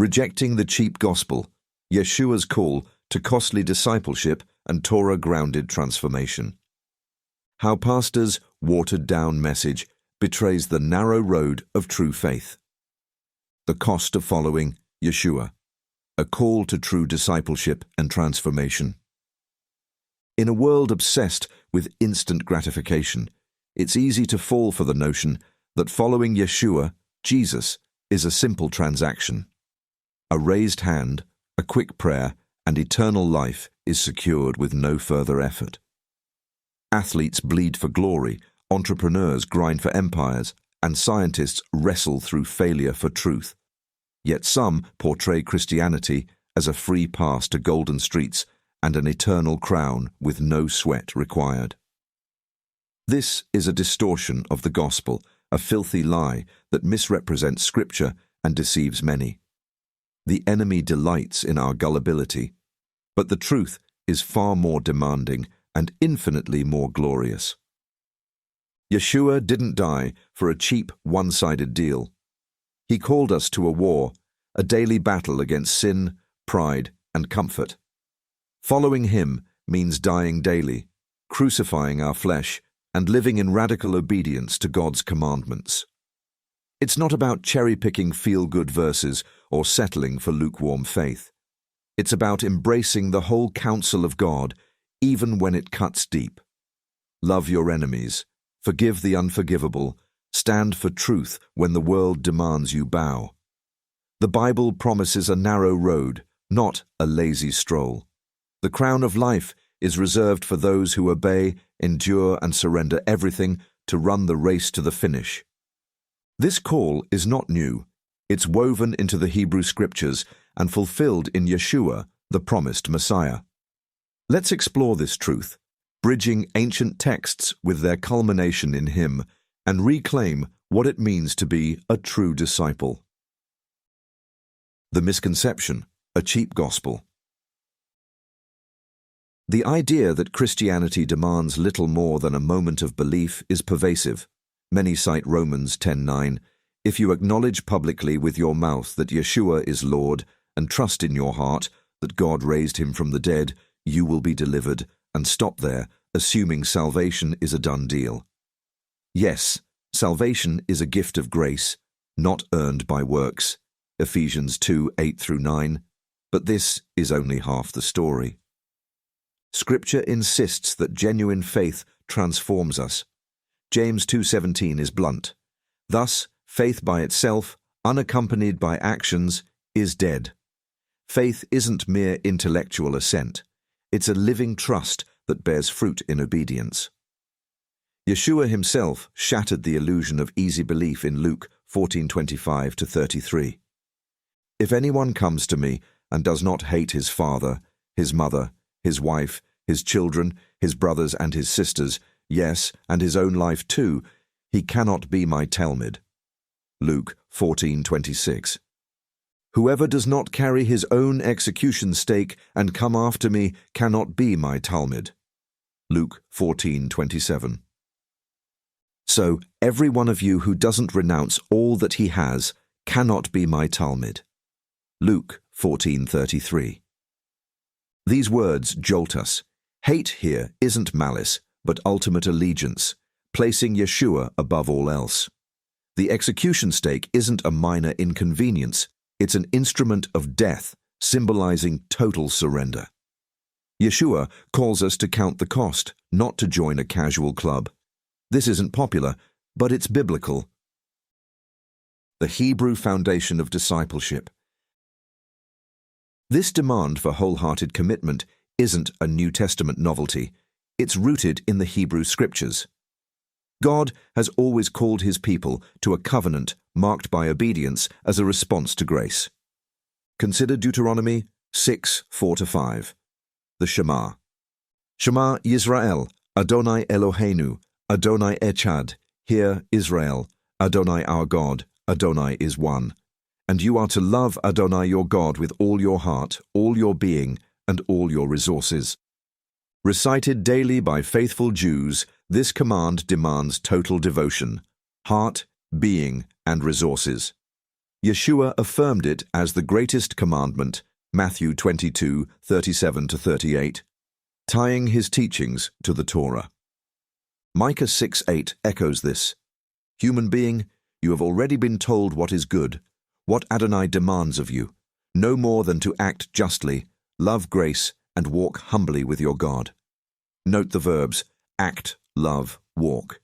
Rejecting the cheap gospel, Yeshua's call to costly discipleship and Torah-grounded transformation. How pastors' watered-down message betrays the narrow road of true faith. The cost of following Yeshua, a call to true discipleship and transformation. In a world obsessed with instant gratification, it's easy to fall for the notion that following Yeshua, Jesus, is a simple transaction. A raised hand, a quick prayer, and eternal life is secured with no further effort. Athletes bleed for glory, entrepreneurs grind for empires, and scientists wrestle through failure for truth. Yet some portray Christianity as a free pass to golden streets and an eternal crown with no sweat required. This is a distortion of the gospel, a filthy lie that misrepresents Scripture and deceives many. The enemy delights in our gullibility, but the truth is far more demanding and infinitely more glorious. Yeshua didn't die for a cheap, one-sided deal. He called us to a war, a daily battle against sin, pride, and comfort. Following him means dying daily, crucifying our flesh, and living in radical obedience to God's commandments. It's not about cherry-picking feel-good verses or settling for lukewarm faith. It's about embracing the whole counsel of God, even when it cuts deep. Love your enemies, forgive the unforgivable, stand for truth when the world demands you bow. The Bible promises a narrow road, not a lazy stroll. The crown of life is reserved for those who obey, endure, and surrender everything to run the race to the finish. This call is not new. It's woven into the Hebrew Scriptures and fulfilled in Yeshua, the promised Messiah. Let's explore this truth, bridging ancient texts with their culmination in him, and reclaim what it means to be a true disciple. The misconception, a cheap gospel. The idea that Christianity demands little more than a moment of belief is pervasive. Many cite Romans 10:9, "If you acknowledge publicly with your mouth that Yeshua is Lord and trust in your heart that God raised him from the dead, you will be delivered," and stop there, assuming salvation is a done deal. Yes, salvation is a gift of grace, not earned by works, Ephesians 2:8-9, but this is only half the story. Scripture insists that genuine faith transforms us. James 2:17 is blunt. Thus, faith by itself, unaccompanied by actions, is dead. Faith isn't mere intellectual assent. It's a living trust that bears fruit in obedience. Yeshua himself shattered the illusion of easy belief in Luke 14:25-33. If anyone comes to me and does not hate his father, his mother, his wife, his children, his brothers and his sisters, yes, and his own life too, he cannot be my Talmud. Luke 14:26. Whoever does not carry his own execution stake and come after me cannot be my Talmud. Luke 14:27. So, every one of you who doesn't renounce all that he has cannot be my Talmud. Luke 14:33. These words jolt us. Hate here isn't malice, but ultimate allegiance, placing Yeshua above all else. The execution stake isn't a minor inconvenience, it's an instrument of death, symbolizing total surrender. Yeshua calls us to count the cost, not to join a casual club. This isn't popular, but it's biblical. The Hebrew foundation of discipleship. This demand for wholehearted commitment isn't a New Testament novelty. It's rooted in the Hebrew Scriptures. God has always called his people to a covenant marked by obedience as a response to grace. Consider Deuteronomy 6:4-5. The Shema. Shema Yisrael, Adonai Eloheinu, Adonai Echad. Hear, Israel, Adonai our God, Adonai is one. And you are to love Adonai your God with all your heart, all your being, and all your resources. Recited daily by faithful Jews, this command demands total devotion, heart, being, and resources. Yeshua affirmed it as the greatest commandment, Matthew 22:37-38, tying his teachings to the Torah. Micah 6:8 echoes this. Human being, you have already been told what is good, what Adonai demands of you, no more than to act justly, love grace, and walk humbly with your God. Note the verbs act, love, walk.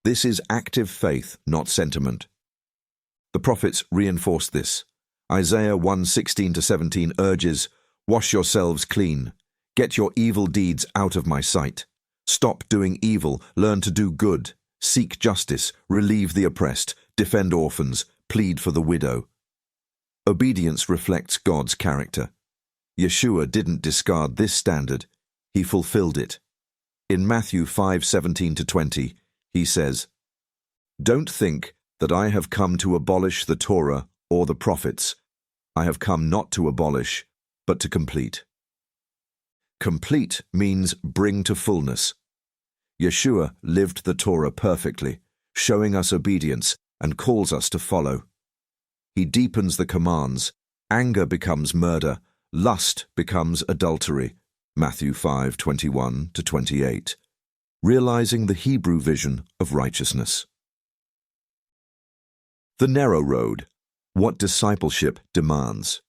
This is active faith, not sentiment. The prophets reinforce this. Isaiah 1:16-17 urges, wash yourselves clean, get your evil deeds out of my sight. Stop doing evil, learn to do good, seek justice, relieve the oppressed, defend orphans, plead for the widow. Obedience reflects God's character. Yeshua didn't discard this standard, he fulfilled it. In Matthew 5:17-20, he says, "Don't think that I have come to abolish the Torah or the prophets. I have come not to abolish, but to complete." Complete means bring to fullness. Yeshua lived the Torah perfectly, showing us obedience and calls us to follow. He deepens the commands. Anger becomes murder. Lust becomes adultery. Matthew 5:21-28. Realizing the Hebrew vision of righteousness. The narrow road. What discipleship demands.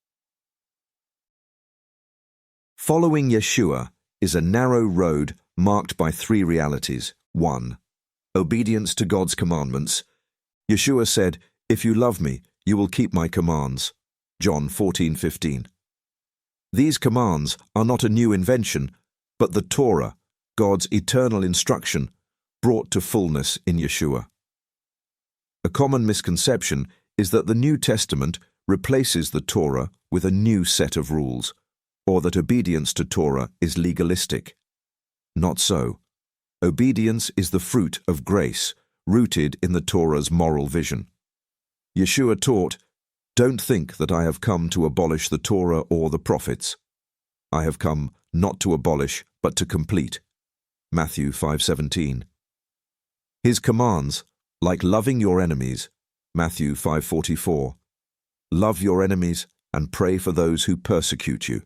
Following Yeshua is a narrow road marked by three realities. 1. Obedience to God's commandments. Yeshua said, "If you love me, you will keep my commands." John 14:15. These commands are not a new invention, but the Torah, God's eternal instruction, brought to fullness in Yeshua. A common misconception is that the New Testament replaces the Torah with a new set of rules, or that obedience to Torah is legalistic. Not so. Obedience is the fruit of grace, rooted in the Torah's moral vision. Yeshua taught, "Don't think that I have come to abolish the Torah or the prophets. I have come not to abolish, but to complete." Matthew 5:17. His commands, like loving your enemies, Matthew 5:44, love your enemies and pray for those who persecute you.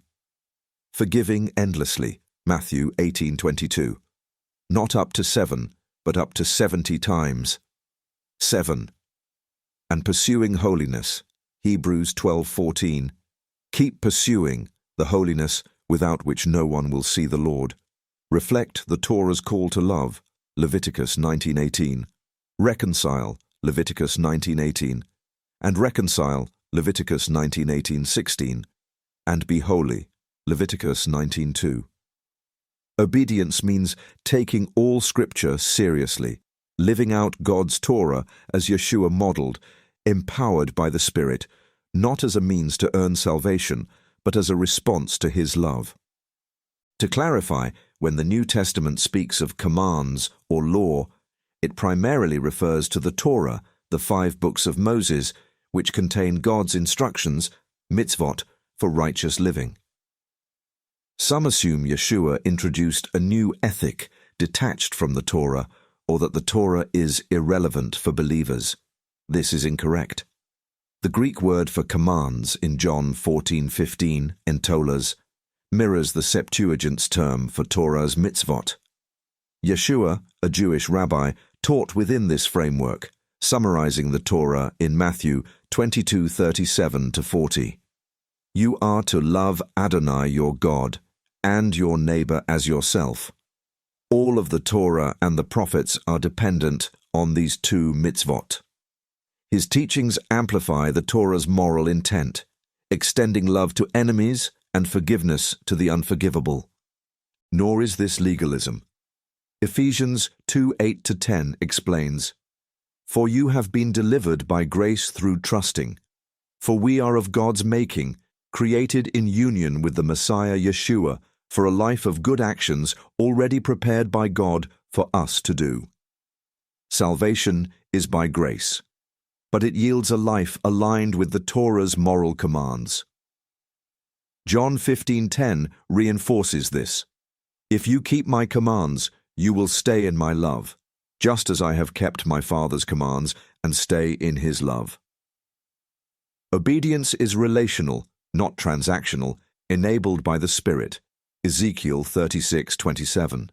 Forgiving endlessly, Matthew 18:22, not up to 7, but up to 70 times. 7. And pursuing holiness, Hebrews 12:14, keep pursuing the holiness without which no one will see the Lord. Reflect the Torah's call to love, Leviticus 19:18, reconcile, Leviticus 19:18, and reconcile, Leviticus 19:18-16, and be holy, Leviticus 19:2. Obedience means taking all Scripture seriously, living out God's Torah as Yeshua modeled, empowered by the Spirit, not as a means to earn salvation, but as a response to His love. To clarify, when the New Testament speaks of commands or law, it primarily refers to the Torah, the 5 books of Moses, which contain God's instructions, mitzvot, for righteous living. Some assume Yeshua introduced a new ethic detached from the Torah, or that the Torah is irrelevant for believers. This is incorrect. The Greek word for commands in John 14:15, entolas, mirrors the Septuagint's term for Torah's mitzvot. Yeshua, a Jewish rabbi, taught within this framework, summarizing the Torah in Matthew 22:37-40. You are to love Adonai your God, and your neighbor as yourself. All of the Torah and the prophets are dependent on these two mitzvot. His teachings amplify the Torah's moral intent, extending love to enemies and forgiveness to the unforgivable. Nor is this legalism. Ephesians 2:8-10 explains, "For you have been delivered by grace through trusting. For we are of God's making, created in union with the Messiah Yeshua, for a life of good actions already prepared by God for us to do." Salvation is by grace, but it yields a life aligned with the Torah's moral commands. John 15:10 reinforces this. "If you keep my commands, you will stay in my love, just as I have kept my Father's commands and stay in his love." Obedience is relational, not transactional, enabled by the Spirit. Ezekiel 36:27.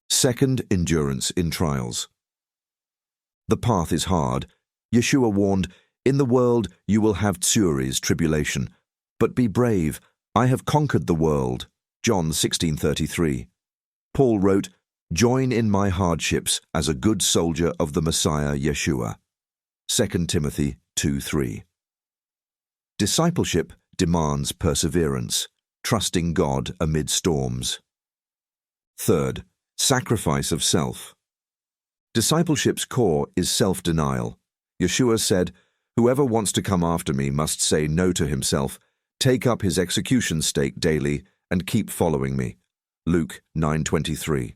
Second, endurance in trials. The path is hard. Yeshua warned, "In the world you will have tsuris, tribulation. But be brave, I have conquered the world." John 16:33. Paul wrote, "Join in my hardships as a good soldier of the Messiah Yeshua." 2 Timothy 2:3. Discipleship demands perseverance, trusting God amid storms. Third, sacrifice of self. Discipleship's core is self-denial. Yeshua said, "Whoever wants to come after me must say no to himself, take up his execution stake daily, and keep following me." Luke 9:23.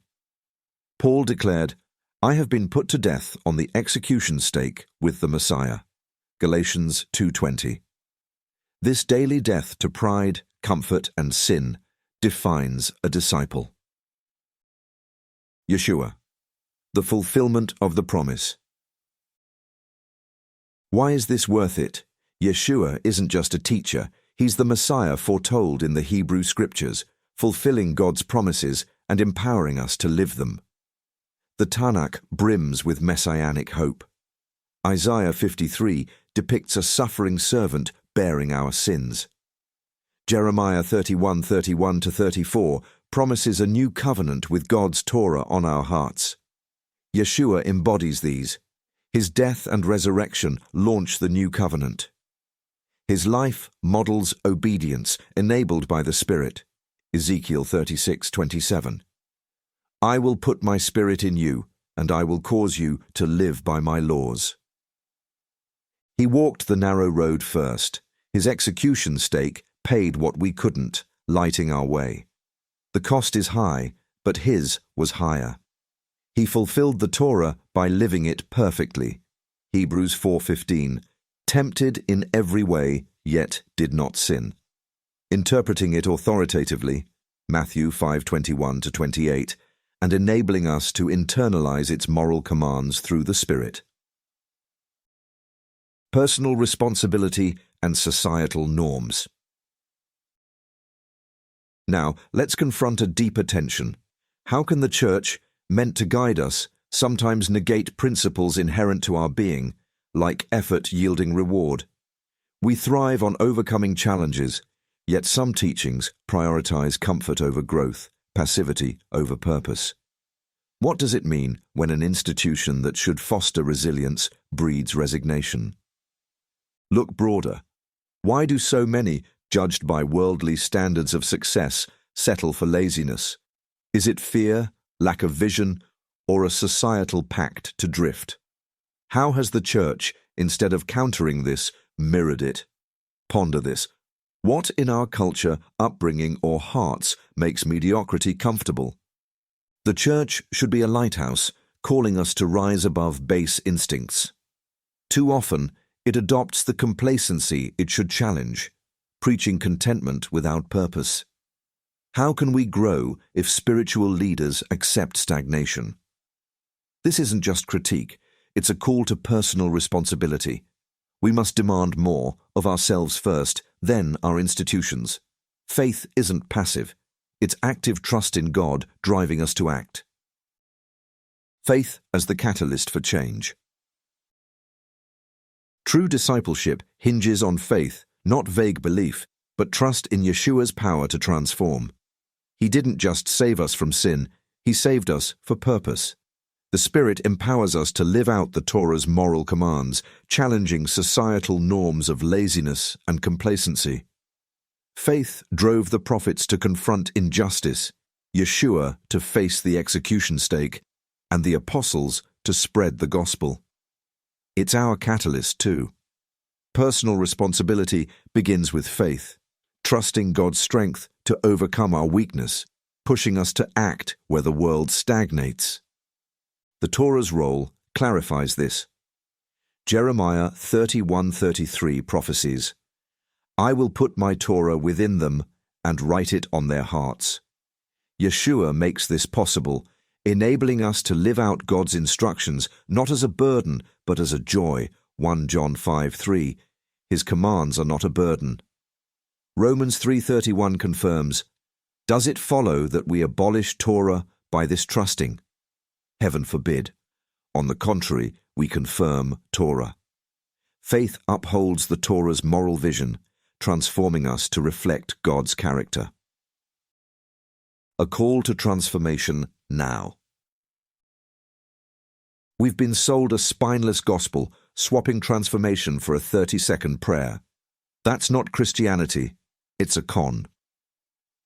Paul declared, "I have been put to death on the execution stake with the Messiah." Galatians 2:20. This daily death to pride, comfort, and sin defines a disciple. Yeshua, the fulfillment of the promise. Why is this worth it? Yeshua isn't just a teacher, he's the Messiah foretold in the Hebrew Scriptures, fulfilling God's promises and empowering us to live them. The Tanakh brims with messianic hope. Isaiah 53 depicts a suffering servant bearing our sins. Jeremiah 31:31-34 promises a new covenant with God's Torah on our hearts. Yeshua embodies these. His death and resurrection launch the new covenant. His life models obedience enabled by the Spirit. Ezekiel 36:27. "I will put my Spirit in you, and I will cause you to live by my laws." He walked the narrow road first. His execution stake paid what we couldn't, lighting our way. The cost is high, but his was higher. He fulfilled the Torah by living it perfectly. Hebrews 4:15. Tempted in every way, yet did not sin. Interpreting it authoritatively, Matthew 5:21-28, and enabling us to internalize its moral commands through the Spirit. Personal responsibility and societal norms. Now, let's confront a deeper tension. How can the Church, meant to guide us, sometimes negate principles inherent to our being, like effort yielding reward? We thrive on overcoming challenges, yet some teachings prioritize comfort over growth, passivity over purpose. What does it mean when an institution that should foster resilience breeds resignation? Look broader. Why do so many, judged by worldly standards of success, settle for laziness? Is it fear, lack of vision, or a societal pact to drift? How has the Church, instead of countering this, mirrored it? Ponder this. What in our culture, upbringing, or hearts makes mediocrity comfortable? The Church should be a lighthouse, calling us to rise above base instincts. Too often, it adopts the complacency it should challenge, preaching contentment without purpose. How can we grow if spiritual leaders accept stagnation? This isn't just critique, it's a call to personal responsibility. We must demand more of ourselves first, then our institutions. Faith isn't passive, it's active trust in God driving us to act. Faith as the catalyst for change. True discipleship hinges on faith, not vague belief, but trust in Yeshua's power to transform. He didn't just save us from sin, he saved us for purpose. The Spirit empowers us to live out the Torah's moral commands, challenging societal norms of laziness and complacency. Faith drove the prophets to confront injustice, Yeshua to face the execution stake, and the apostles to spread the gospel. It's our catalyst too. Personal responsibility begins with faith, trusting God's strength to overcome our weakness, pushing us to act where the world stagnates. The Torah's role clarifies this. Jeremiah 31:33 prophesies, "I will put my Torah within them and write it on their hearts." Yeshua makes this possible, enabling us to live out God's instructions not as a burden but as a joy. 1 John 5:3. His commands are not a burden. Romans 3:31 confirms, "Does it follow that we abolish Torah by this trusting? Heaven forbid. On the contrary, we confirm Torah." Faith upholds the Torah's moral vision, transforming us to reflect God's character. A call to transformation now. We've been sold a spineless gospel, swapping transformation for a 30-second prayer. That's not Christianity, it's a con.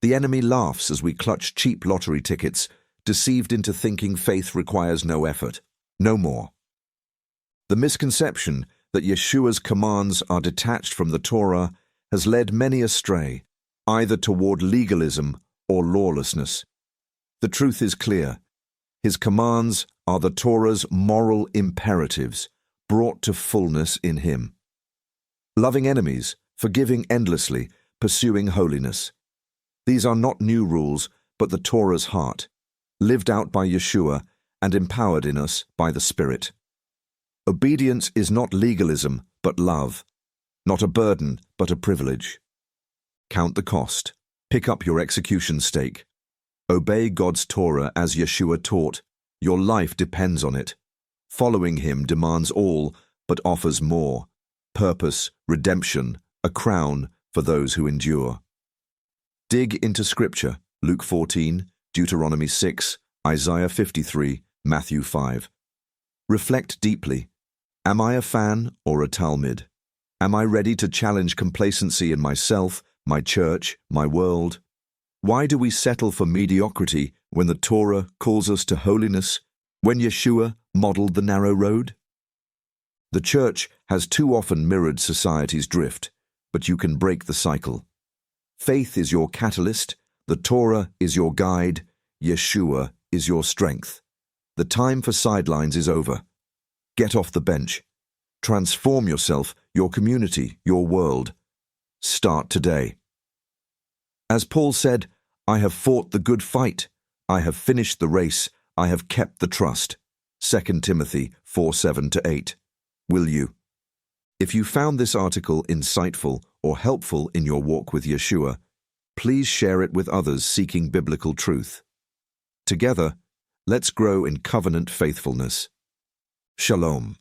The enemy laughs as we clutch cheap lottery tickets, deceived into thinking faith requires no effort. No more. The misconception that Yeshua's commands are detached from the Torah has led many astray, either toward legalism or lawlessness. The truth is clear. His commands are the Torah's moral imperatives, brought to fullness in him. Loving enemies, forgiving endlessly, pursuing holiness. These are not new rules, but the Torah's heart, lived out by Yeshua and empowered in us by the Spirit. Obedience is not legalism, but love. Not a burden, but a privilege. Count the cost. Pick up your execution stake. Obey God's Torah as Yeshua taught. Your life depends on it. Following him demands all, but offers more. Purpose, redemption, a crown for those who endure. Dig into Scripture, Luke 14, Deuteronomy 6, Isaiah 53, Matthew 5. Reflect deeply. Am I a fan or a Talmud? Am I ready to challenge complacency in myself, my church, my world? Why do we settle for mediocrity when the Torah calls us to holiness, when Yeshua modeled the narrow road? The church has too often mirrored society's drift, but you can break the cycle. Faith is your catalyst, the Torah is your guide, Yeshua is your strength. The time for sidelines is over. Get off the bench. Transform yourself, your community, your world. Start today. As Paul said, I have fought the good fight. I have finished the race. I have kept the trust. 2 Timothy 4:7-8. Will you? If you found this article insightful or helpful in your walk with Yeshua, please share it with others seeking biblical truth. Together, let's grow in covenant faithfulness. Shalom.